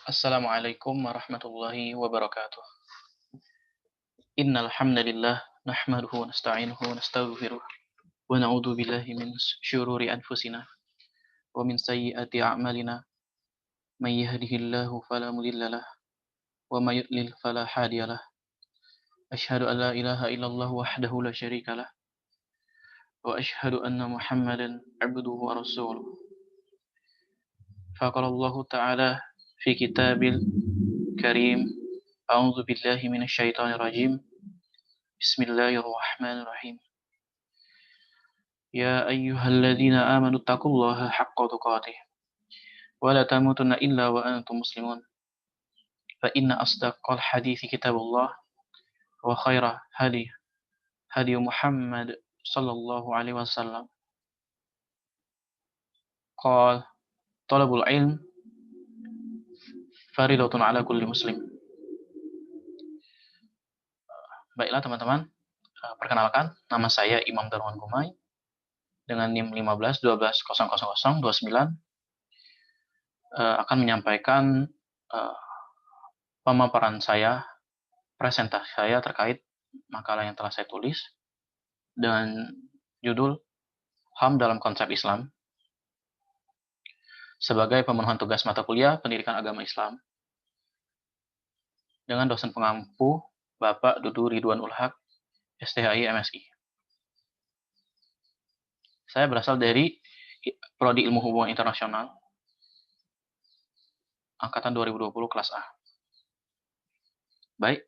Assalamualaikum warahmatullahi wabarakatuh. Innal hamdalillah nahmaduhu wa nasta'inuhu wa nastaghfiruh wa na'udzu billahi min syururi anfusina wa min sayyiati a'malina. May yahdihillahu fala mudhillalah wa may yudlil fala hadiyalah. Asyhadu an la ilaha illallah wahdahu la syarikalah wa asyhadu anna Muhammadan 'abduhu wa rasuluh. Faqala Allah ta'ala fi kitabil karim. A'udzu billahi minasy syaithanir rajim. Bismillahirrahmanirrahim. Ya ayyuhalladzina amanu taqullaha haqqa tuqatih wa la tamutunna illa wa antum muslimun. Fa inna asdaqal hadithi kitabullah wa khaira hadi Muhammad sallallahu alaihi wasallam. Qal talabul ilm faridatun ala kulli muslim. Baiklah teman-teman, perkenalkan nama saya Imam Darwan Gumai dengan NIM 1512000029 akan menyampaikan pemaparan saya, presentasi saya terkait makalah yang telah saya tulis dengan judul HAM dalam konsep Islam sebagai pemenuhan tugas mata kuliah Pendidikan Agama Islam dengan dosen pengampu Bapak Dudu Ridwan Ulhaq, STHI MSI. Saya berasal dari Prodi Ilmu Hubungan Internasional angkatan 2020 kelas A. Baik,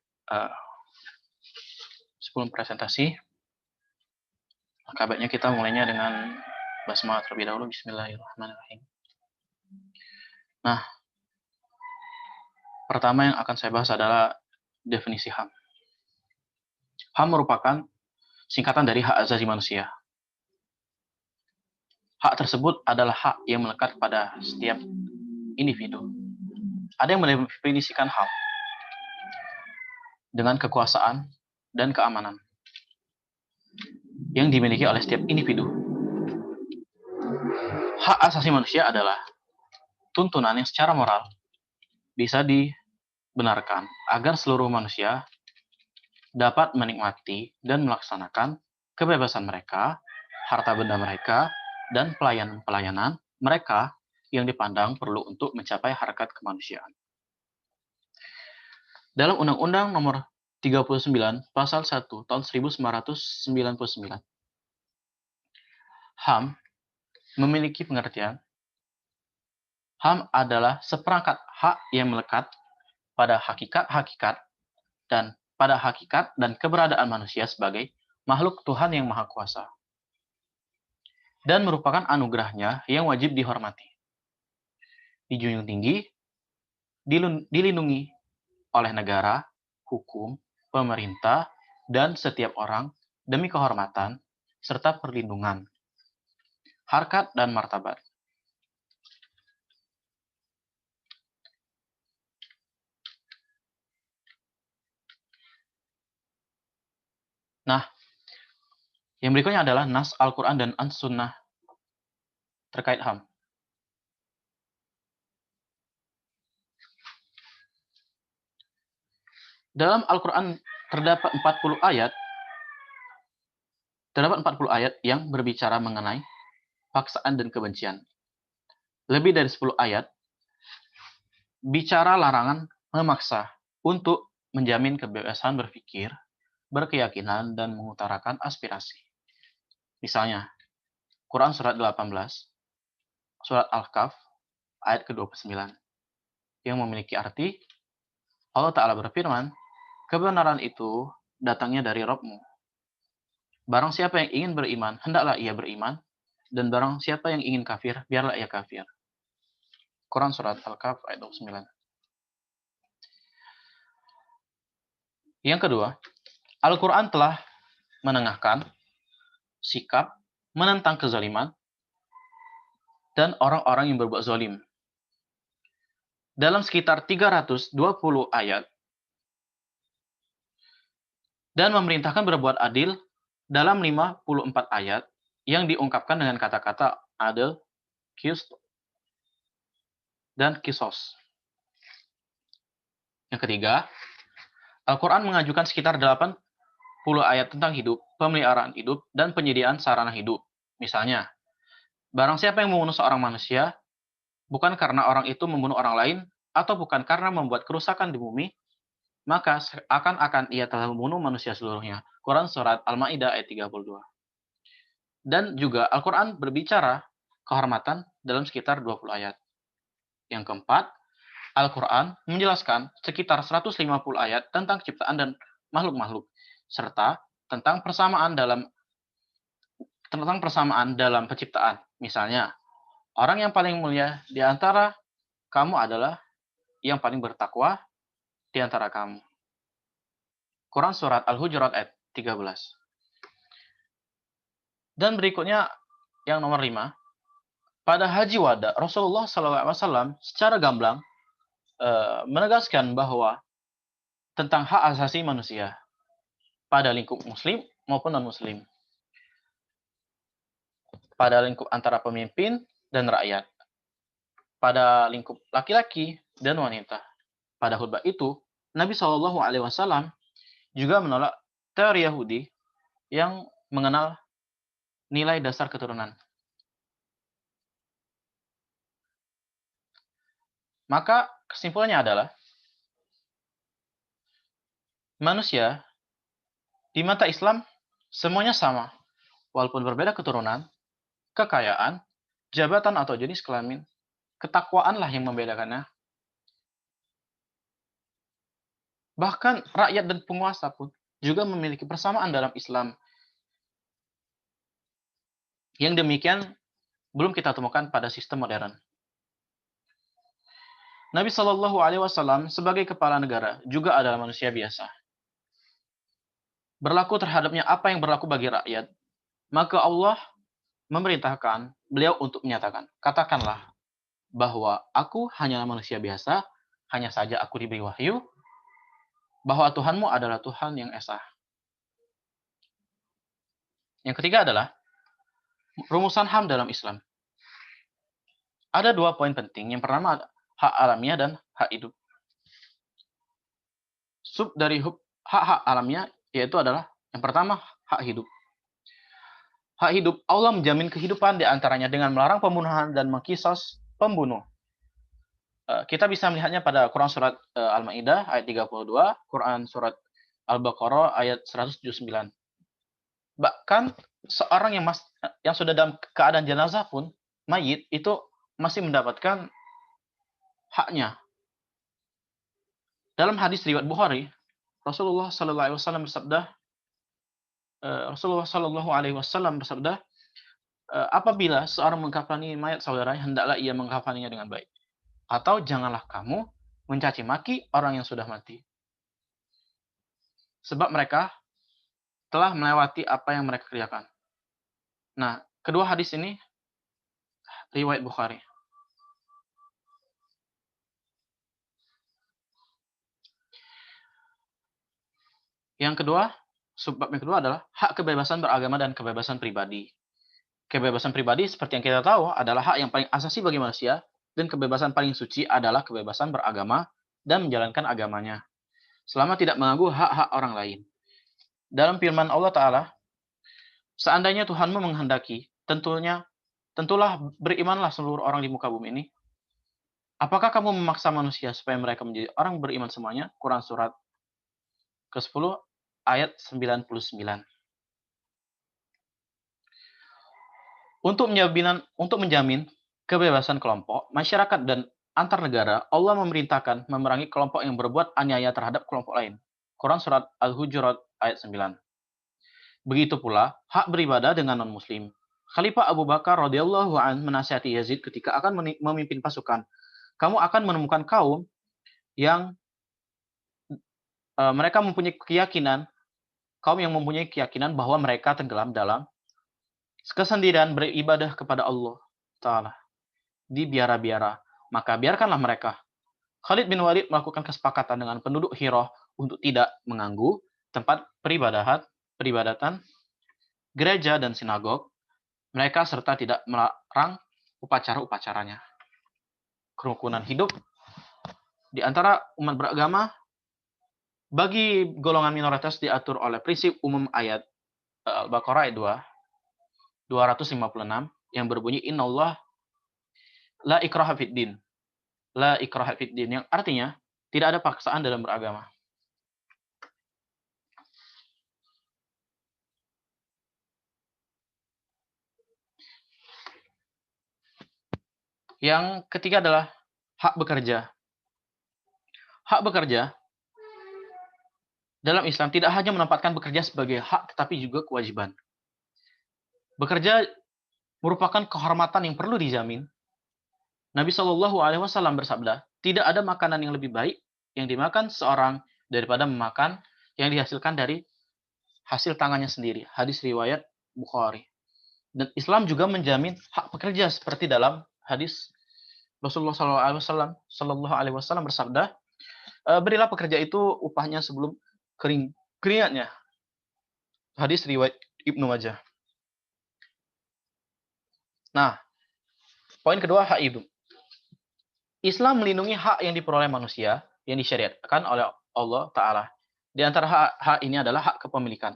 sebelum presentasi, maka baiknya kita mulainya dengan basmalah terlebih dahulu. Bismillahirrahmanirrahim. Nah, pertama yang akan saya bahas adalah definisi HAM. HAM merupakan singkatan dari hak asasi manusia. Hak tersebut adalah hak yang melekat pada setiap individu. Ada yang mendefinisikan HAM dengan kekuasaan dan keamanan yang dimiliki oleh setiap individu. Hak asasi manusia adalah tuntunan yang secara moral bisa dibenarkan agar seluruh manusia dapat menikmati dan melaksanakan kebebasan mereka, harta benda mereka, dan pelayanan-pelayanan mereka yang dipandang perlu untuk mencapai harkat kemanusiaan. Dalam Undang-Undang Nomor 39 Pasal 1 Tahun 1999, HAM memiliki pengertian HAM adalah seperangkat hak yang melekat pada hakikat-hakikat dan pada hakikat dan keberadaan manusia sebagai makhluk Tuhan yang Maha Kuasa dan merupakan anugerahnya yang wajib dihormati, dijunjung tinggi, dilindungi oleh negara, hukum, pemerintah, dan setiap orang demi kehormatan serta perlindungan, harkat dan martabat. Nah, yang berikutnya adalah Nas Al-Quran dan As-Sunnah terkait HAM. Dalam Al-Quran terdapat 40 ayat yang berbicara mengenai paksaan dan kebencian. Lebih dari 10 ayat bicara larangan memaksa untuk menjamin kebebasan berpikir, berkeyakinan, dan mengutarakan aspirasi. Misalnya, Quran Surat 18, Surat Al-Kahf, ayat ke-29, yang memiliki arti, Allah Ta'ala berfirman, kebenaran itu datangnya dari Rabb-mu. Barang siapa yang ingin beriman, hendaklah ia beriman, dan barang siapa yang ingin kafir, biarlah ia kafir. Quran Surat Al-Kahf, ayat 29. Yang kedua, Al-Quran telah menengahkan sikap menentang kezaliman dan orang-orang yang berbuat zalim. Dalam sekitar 320 ayat dan memerintahkan berbuat adil dalam 54 ayat yang diungkapkan dengan kata-kata adil, qist, dan kisos. Yang ketiga, Al-Quran mengajukan sekitar 80 ayat tentang hidup, pemeliharaan hidup, dan penyediaan sarana hidup. Misalnya, barang siapa yang membunuh seorang manusia, bukan karena orang itu membunuh orang lain, atau bukan karena membuat kerusakan di bumi, maka akan ia telah membunuh manusia seluruhnya. Quran Surat Al-Ma'idah ayat 32. Dan juga Al-Quran berbicara kehormatan dalam sekitar 20 ayat. Yang keempat, Al-Quran menjelaskan sekitar 150 ayat tentang ciptaan dan makhluk-makhluk, serta tentang persamaan dalam penciptaan. Misalnya, orang yang paling mulia di antara kamu adalah yang paling bertakwa di antara kamu. Quran Surat Al-Hujurat ayat 13. Dan berikutnya yang nomor 5. Pada Haji Wada, Rasulullah SAW secara gamblang menegaskan bahwa tentang hak asasi manusia pada lingkup muslim maupun non-muslim, pada lingkup antara pemimpin dan rakyat, pada lingkup laki-laki dan wanita. Pada khutbah itu, Nabi SAW juga menolak teori Yahudi yang mengenal nilai dasar keturunan. Maka kesimpulannya adalah manusia di mata Islam semuanya sama, walaupun berbeda keturunan, kekayaan, jabatan atau jenis kelamin, ketakwaanlah yang membedakannya. Bahkan rakyat dan penguasa pun juga memiliki persamaan dalam Islam. Yang demikian belum kita temukan pada sistem modern. Nabi Shallallahu Alaihi Wasallam sebagai kepala negara juga adalah manusia biasa. Berlaku terhadapnya apa yang berlaku bagi rakyat, maka Allah memerintahkan beliau untuk menyatakan, katakanlah bahwa aku hanyalah manusia biasa, hanya saja aku diberi wahyu, bahwa Tuhanmu adalah Tuhan yang esa. Yang ketiga adalah rumusan HAM dalam Islam. Ada 2 poin penting. Yang pertama, hak alamiah dan hak hidup. Sub dari hak-hak alamiah yaitu adalah yang pertama, hak hidup. Hak hidup, Allah menjamin kehidupan diantaranya dengan melarang pembunuhan dan mengkisos pembunuh. Kita bisa melihatnya pada Quran Surat Al-Ma'idah ayat 32, Quran Surat Al-Baqarah ayat 179. Bahkan seorang yang sudah dalam keadaan jenazah pun, mayit, itu masih mendapatkan haknya. Dalam hadis riwayat Bukhari, Rasulullah Sallallahu Alaihi Wasallam bersabda, apabila seorang mengkafani mayat saudaranya, hendaklah ia mengkafaninya dengan baik. Atau janganlah kamu mencaci maki orang yang sudah mati. Sebab mereka telah melewati apa yang mereka kerjakan. Nah, kedua hadis ini riwayat Bukhari. Yang kedua, subbab yang kedua adalah hak kebebasan beragama dan kebebasan pribadi. Kebebasan pribadi seperti yang kita tahu adalah hak yang paling asasi bagi manusia, dan kebebasan paling suci adalah kebebasan beragama dan menjalankan agamanya, selama tidak mengganggu hak-hak orang lain. Dalam firman Allah Ta'ala, seandainya Tuhanmu menghendaki, tentulah berimanlah seluruh orang di muka bumi ini. Apakah kamu memaksa manusia supaya mereka menjadi orang beriman semuanya? Quran Surat ke-10 ayat 99. Untuk menjamin kebebasan kelompok, masyarakat, dan antar negara, Allah memerintahkan memerangi kelompok yang berbuat aniaya terhadap kelompok lain. Quran Surat Al-Hujurat ayat 9. Begitu pula hak beribadah dengan non-muslim. Khalifah Abu Bakar radhiyallahu an menasihati Yazid ketika akan memimpin pasukan. Kamu akan menemukan kaum yang mereka mempunyai keyakinan, bahwa mereka tenggelam dalam kesendirian beribadah kepada Allah Ta'ala di biara-biara. Maka biarkanlah mereka. Khalid bin Walid melakukan kesepakatan dengan penduduk Hira untuk tidak mengganggu tempat peribadatan, gereja dan sinagog mereka, serta tidak melarang upacara-upacaranya. Kerukunan hidup di antara umat beragama Bagi golongan minoritas diatur oleh prinsip umum ayat Al-Baqarah ayat 256 yang berbunyi Innallah la ikraha fid din. La ikraha fid din yang artinya tidak ada paksaan dalam beragama. Yang ketiga adalah hak bekerja. Hak bekerja dalam Islam tidak hanya menempatkan bekerja sebagai hak tetapi juga kewajiban. Bekerja merupakan kehormatan yang perlu dijamin. Nabi Shallallahu Alaihi Wasallam bersabda, tidak ada makanan yang lebih baik yang dimakan seorang daripada memakan yang dihasilkan dari hasil tangannya sendiri. Hadis riwayat Bukhari. Dan Islam juga menjamin hak pekerja seperti dalam hadis Rasulullah Shallallahu Alaihi Wasallam bersabda, berilah pekerja itu upahnya sebelum keringatnya. Hadis riwayat Ibnu Majah. Nah, poin kedua, hak hidup. Islam melindungi hak yang diperoleh manusia yang disyariatkan oleh Allah Ta'ala. Di antara hak ini adalah hak kepemilikan.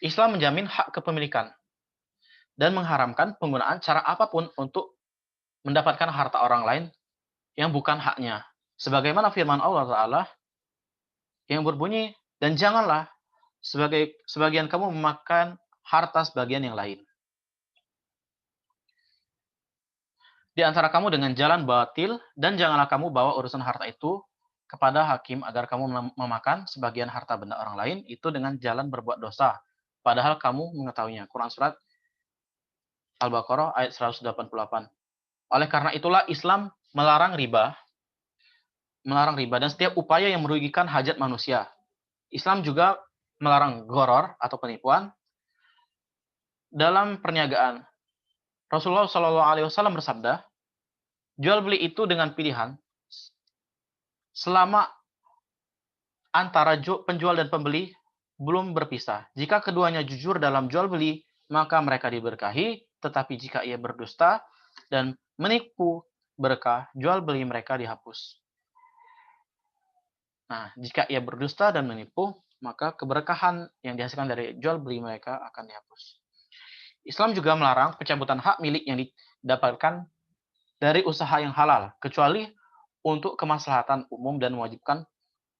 Islam menjamin hak kepemilikan dan mengharamkan penggunaan cara apapun untuk mendapatkan harta orang lain yang bukan haknya. Sebagaimana firman Allah Ta'ala yang berbunyi, dan janganlah sebagian kamu memakan harta sebagian yang lain. Di antara kamu dengan jalan batil, dan janganlah kamu bawa urusan harta itu kepada hakim agar kamu memakan sebagian harta benda orang lain itu dengan jalan berbuat dosa, padahal kamu mengetahuinya. Quran Surat Al-Baqarah ayat 188. Oleh karena itulah Islam melarang riba dan setiap upaya yang merugikan hajat manusia. Islam juga melarang gharar atau penipuan dalam perniagaan. Rasulullah Shallallahu Alaihi Wasallam bersabda, jual beli itu dengan pilihan selama antara penjual dan pembeli belum berpisah. Jika keduanya jujur dalam jual beli, maka mereka diberkahi. Tetapi jika ia berdusta dan menipu berkah, jual beli mereka dihapus. Nah, jika ia berdusta dan menipu, maka keberkahan yang dihasilkan dari jual beli mereka akan dihapus. Islam juga melarang pencabutan hak milik yang didapatkan dari usaha yang halal, kecuali untuk kemaslahatan umum dan mewajibkan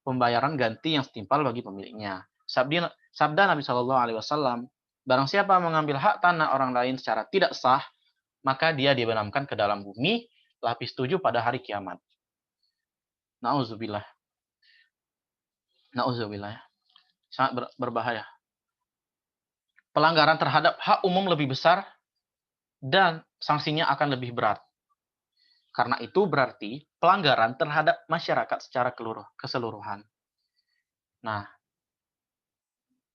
pembayaran ganti yang setimpal bagi pemiliknya. Sabda Nabi Shallallahu Alaihi Wasallam, barang siapa mengambil hak tanah orang lain secara tidak sah, maka dia dibenamkan ke dalam bumi, lapis 7 pada hari kiamat. Nauzubillah. Nauzubillah. Sangat berbahaya. Pelanggaran terhadap hak umum lebih besar dan sanksinya akan lebih berat. Karena itu berarti pelanggaran terhadap masyarakat secara keseluruhan. Nah,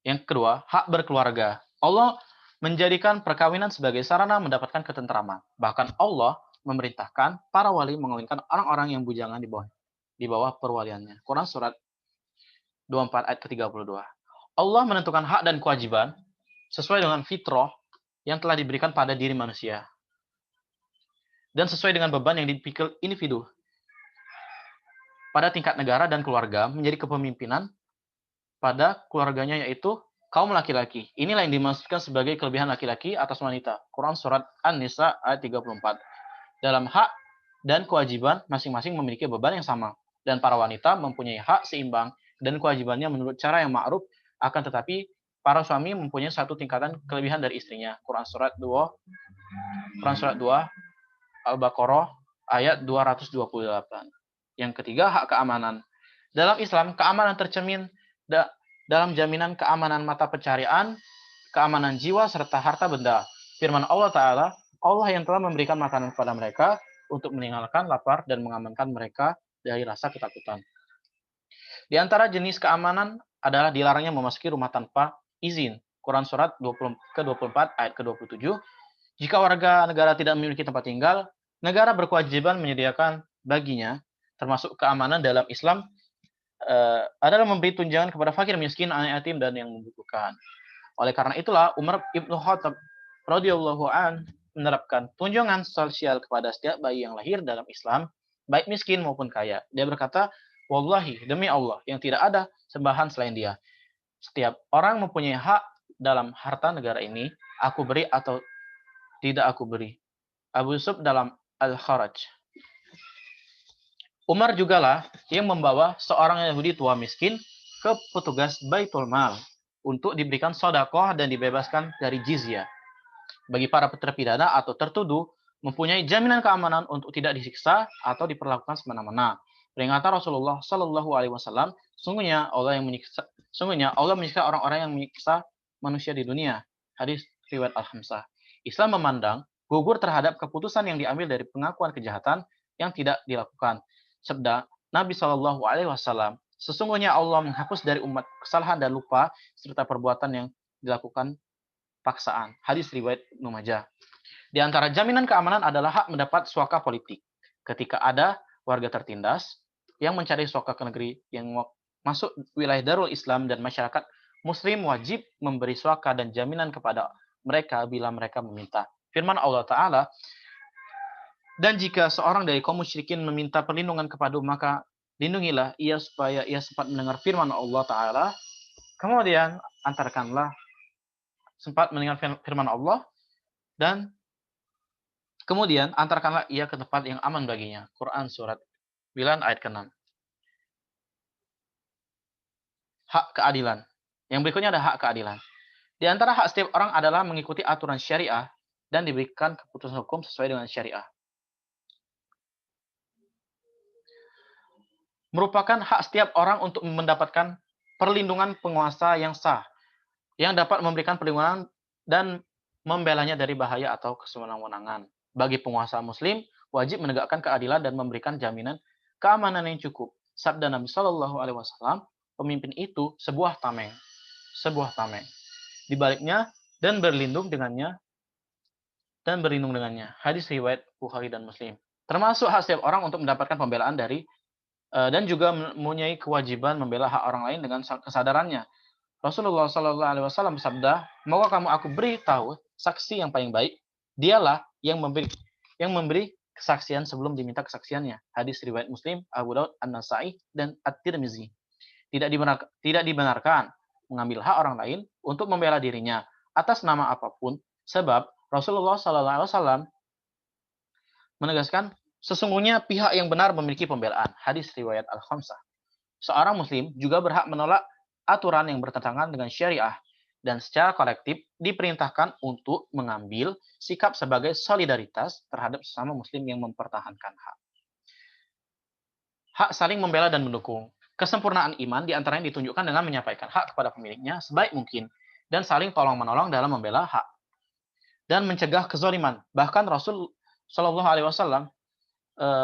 yang kedua, hak berkeluarga. Allah menjadikan perkawinan sebagai sarana mendapatkan ketentraman. Bahkan Allah memerintahkan para wali mengawinkan orang-orang yang bujangan di bawah perwaliannya. Quran Surat 24 ayat ke-32. Allah menentukan hak dan kewajiban sesuai dengan fitrah yang telah diberikan pada diri manusia. Dan sesuai dengan beban yang dipikul individu. Pada tingkat negara dan keluarga menjadi kepemimpinan pada keluarganya yaitu kaum laki-laki. Inilah yang dimaksudkan sebagai kelebihan laki-laki atas wanita. Quran Surat An-Nisa ayat 34. Dalam hak dan kewajiban masing-masing memiliki beban yang sama. Dan para wanita mempunyai hak seimbang dan kewajibannya menurut cara yang ma'ruf, akan tetapi para suami mempunyai satu tingkatan kelebihan dari istrinya. Quran Surat 2 Al-Baqarah ayat 228. Yang ketiga, hak keamanan. Dalam Islam, keamanan tercermin dalam jaminan keamanan mata pencarian, keamanan jiwa, serta harta benda. Firman Allah Ta'ala, Allah yang telah memberikan makanan kepada mereka untuk meninggalkan lapar dan mengamankan mereka dari rasa ketakutan. Di antara jenis keamanan adalah dilarangnya memasuki rumah tanpa izin. Quran Surat ke-24 ayat ke-27. Jika warga negara tidak memiliki tempat tinggal, negara berkewajiban menyediakan baginya, termasuk keamanan dalam Islam, adalah memberi tunjangan kepada fakir miskin, anak yatim, dan yang membutuhkan. Oleh karena itulah Umar ibnu Khattab radhiyallahu an menerapkan tunjangan sosial kepada setiap bayi yang lahir dalam Islam, baik miskin maupun kaya. Dia berkata, Wallahi, demi Allah, yang tidak ada sembahan selain Dia. Setiap orang mempunyai hak dalam harta negara ini, aku beri atau tidak aku beri. Abu Yusuf dalam Al-Kharaj. Umar jugalah yang membawa seorang Yahudi tua miskin ke petugas Baitul Mal untuk diberikan sodakoh dan dibebaskan dari jizyah. Bagi para terpidana atau tertuduh, mempunyai jaminan keamanan untuk tidak disiksa atau diperlakukan semena-mena. Peringatan Rasulullah Shallallahu Alaihi Wasallam, sungguhnya Allah menyiksa orang-orang yang menyiksa manusia di dunia. Hadis riwayat Al-Hamsah. Islam memandang gugur terhadap keputusan yang diambil dari pengakuan kejahatan yang tidak dilakukan. Sabda Nabi Shallallahu Alaihi Wasallam, sesungguhnya Allah menghapus dari umat kesalahan dan lupa serta perbuatan yang dilakukan paksaan. Hadis riwayat Ibnu Majah. Di antara jaminan keamanan adalah hak mendapat suaka politik. Ketika ada warga tertindas yang mencari suaka ke negeri yang masuk wilayah Darul Islam dan masyarakat Muslim wajib memberi suaka dan jaminan kepada mereka bila mereka meminta. Firman Allah Ta'ala, dan jika seorang dari kaum musyrikin meminta perlindungan kepadamu, maka lindungilah ia supaya ia sempat mendengar firman Allah Ta'ala. Kemudian antarkanlah sempat mendengar firman Allah dan kemudian antarkanlah ia ke tempat yang aman baginya. Quran surat 9 ayat ke-6. Hak keadilan. Yang berikutnya ada hak keadilan. Di antara hak setiap orang adalah mengikuti aturan syariah dan diberikan keputusan hukum sesuai dengan syariah. Merupakan hak setiap orang untuk mendapatkan perlindungan penguasa yang sah, yang dapat memberikan perlindungan dan membelanya dari bahaya atau kesewenang-wenangan. Bagi penguasa muslim, wajib menegakkan keadilan dan memberikan jaminan keamanan yang cukup. Sabda Nabi Shallallahu Alaihi Wasallam, pemimpin itu sebuah tameng. Di baliknya dan berlindung dengannya. Hadis riwayat Bukhari dan Muslim. Termasuk hak setiap orang untuk mendapatkan pembelaan dari dan juga mempunyai kewajiban membela hak orang lain dengan kesadarannya. Rasulullah Shallallahu Alaihi Wasallam bersabda, "Mau kamu aku beritahu saksi yang paling baik, dialah yang memberi kesaksian sebelum diminta kesaksiannya." Hadis riwayat Muslim, Abu Daud, An-Nasa'i, dan At-Tirmizi. Tidak dibenarkan mengambil hak orang lain untuk membela dirinya atas nama apapun, sebab Rasulullah Shallallahu Alaihi Wasallam menegaskan, sesungguhnya pihak yang benar memiliki pembelaan. Hadis riwayat Al-Khamsah. Seorang muslim juga berhak menolak aturan yang bertentangan dengan syariah dan secara kolektif diperintahkan untuk mengambil sikap sebagai solidaritas terhadap sesama muslim yang mempertahankan hak. Hak saling membela dan mendukung. Kesempurnaan iman diantaranya ditunjukkan dengan menyampaikan hak kepada pemiliknya sebaik mungkin dan saling tolong-menolong dalam membela hak dan mencegah kezaliman. Bahkan Rasul Shallallahu Alaihi Wasallam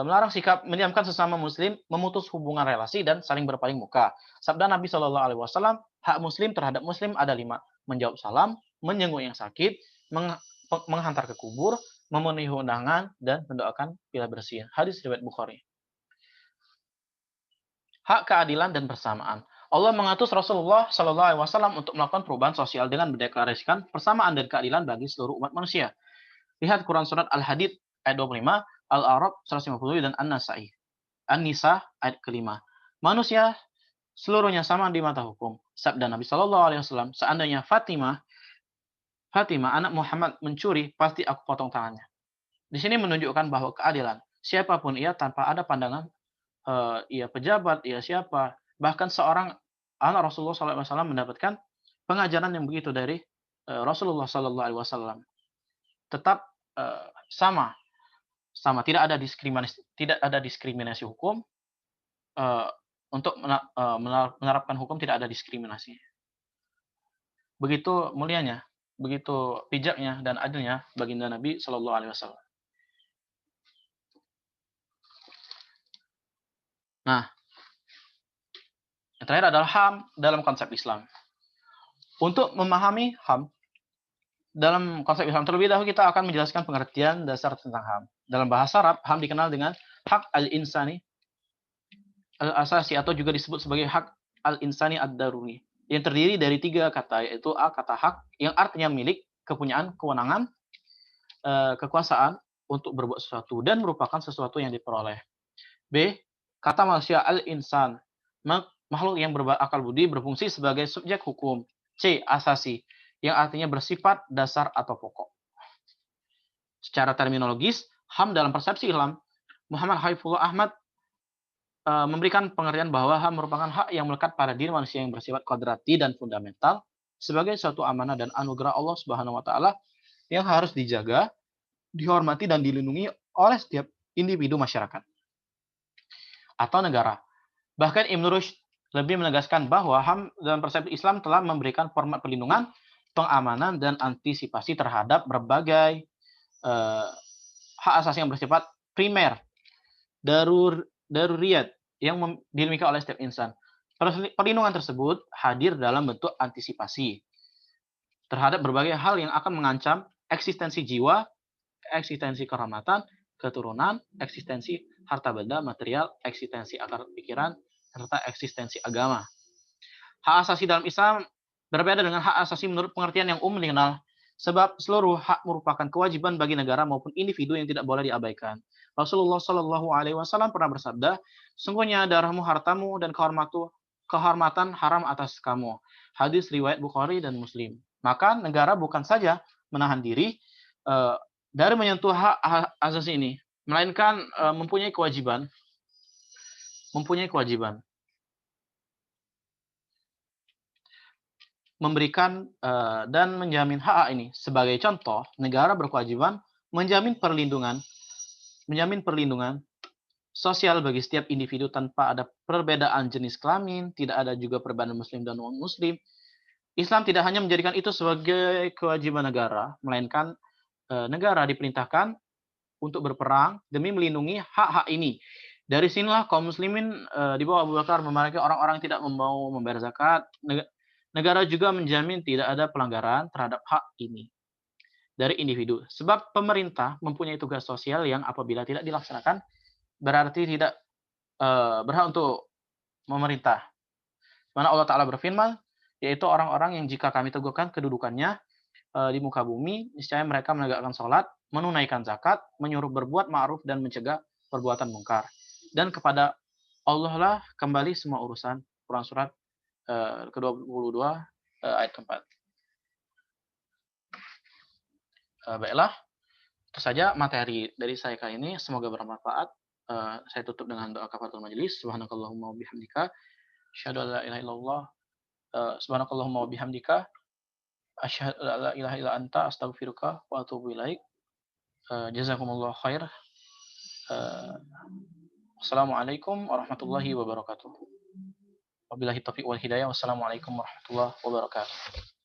melarang sikap mendiamkan sesama muslim, memutus hubungan relasi dan saling berpaling muka. Sabda Nabi Shallallahu Alaihi Wasallam, hak muslim terhadap muslim ada 5: menjawab salam, menjenguk yang sakit, menghantar ke kubur, memenuhi undangan, dan mendoakan bila bersin. Hadis riwayat Bukhari. Hak keadilan dan persamaan. Allah mengutus Rasulullah Shallallahu Alaihi Wasallam untuk melakukan perubahan sosial dengan mendeklarasikan persamaan dan keadilan bagi seluruh umat manusia. Lihat Quran surat Al-Hadid ayat 25, Al-A'raf 150 dan An-Nasa'i. An-Nisa ayat ke-5. Manusia seluruhnya sama di mata hukum. Sabda Nabi Shallallahu Alaihi Wasallam, seandainya Fatimah anak Muhammad mencuri, pasti aku potong tangannya. Di sini menunjukkan bahwa keadilan, siapapun ia tanpa ada pandangan ia pejabat, ia siapa, bahkan seorang anak Rasulullah SAW mendapatkan pengajaran yang begitu dari Rasulullah SAW. Tetap sama, tidak ada diskriminasi hukum. Untuk menerapkan hukum tidak ada diskriminasi. Begitu mulianya, begitu bijaknya dan adilnya baginda Nabi Shallallahu Alaihi Wasallam. Nah, yang terakhir adalah HAM dalam konsep Islam. Untuk memahami HAM dalam konsep Islam terlebih dahulu kita akan menjelaskan pengertian dasar tentang HAM. Dalam bahasa Arab, HAM dikenal dengan hak al-insani al-asasi atau juga disebut sebagai hak al-insani ad-daruri, yang terdiri dari 3 kata, yaitu A, kata hak, yang artinya milik, kepunyaan, kewenangan, kekuasaan untuk berbuat sesuatu dan merupakan sesuatu yang diperoleh. B, Kata manusia al-insan, makhluk yang berakal budi berfungsi sebagai subjek hukum. C. Asasi, yang artinya bersifat dasar atau pokok. Secara terminologis, HAM dalam persepsi Islam, Muhammad Haifullah Ahmad memberikan pengertian bahwa HAM merupakan hak yang melekat pada diri manusia yang bersifat kodrati dan fundamental sebagai suatu amanah dan anugerah Allah Subhanahu wa taala yang harus dijaga, dihormati dan dilindungi oleh setiap individu masyarakat atau negara. Bahkan Ibn Rushd lebih menegaskan bahwa HAM dalam persepsi Islam telah memberikan format perlindungan, pengamanan dan antisipasi terhadap berbagai hak asasi yang bersifat primer, daruriyat yang dimiliki oleh setiap insan. Perlindungan tersebut hadir dalam bentuk antisipasi terhadap berbagai hal yang akan mengancam eksistensi jiwa, eksistensi kehormatan, keturunan, eksistensi harta benda, material, eksistensi akal pikiran, serta eksistensi agama. Hak asasi dalam Islam berbeda dengan hak asasi menurut pengertian yang umum dikenal, sebab seluruh hak merupakan kewajiban bagi negara maupun individu yang tidak boleh diabaikan. Rasulullah Shallallahu Alaihi Wasallam pernah bersabda, sungguhnya darahmu, hartamu, dan kehormatan haram atas kamu. Hadis riwayat Bukhari dan Muslim. Maka negara bukan saja menahan diri dari menyentuh hak asasi ini, melainkan mempunyai kewajiban memberikan dan menjamin hak ini. Sebagai contoh, negara berkewajiban menjamin perlindungan sosial bagi setiap individu tanpa ada perbedaan jenis kelamin, tidak ada juga perbedaan muslim dan non-muslim. Islam tidak hanya menjadikan itu sebagai kewajiban negara, melainkan negara diperintahkan untuk berperang demi melindungi hak-hak ini. Dari sinilah kaum muslimin di bawah Abu Bakar memiliki orang-orang yang tidak mau membayar zakat. Negara juga menjamin tidak ada pelanggaran terhadap hak ini dari individu. Sebab pemerintah mempunyai tugas sosial yang apabila tidak dilaksanakan berarti tidak berhak untuk memerintah. Mana Allah Ta'ala berfirman, yaitu orang-orang yang jika kami teguhkan kedudukannya di muka bumi, niscaya mereka menegakkan sholat, menunaikan zakat, menyuruh berbuat ma'ruf dan mencegah perbuatan mungkar. Dan kepada Allah lah kembali semua urusan. Quran surat ke-22 ayat keempat. Baiklah, itu saja materi dari saya kali ini. Semoga bermanfaat. Saya tutup dengan doa kafaratul majelis. Subhanakallahumma wa bihamdika, asyhadu an la ilaha illallah, subhanakallahumma wa bihamdika, asyhadu an la ilaha illa anta, astaghfiruka wa atubu ilaik. Jazakumullah khair. Assalamualaikum warahmatullahi wabarakatuh. Wabillahi taufiq wal hidayah. Wassalamualaikum warahmatullahi wabarakatuh.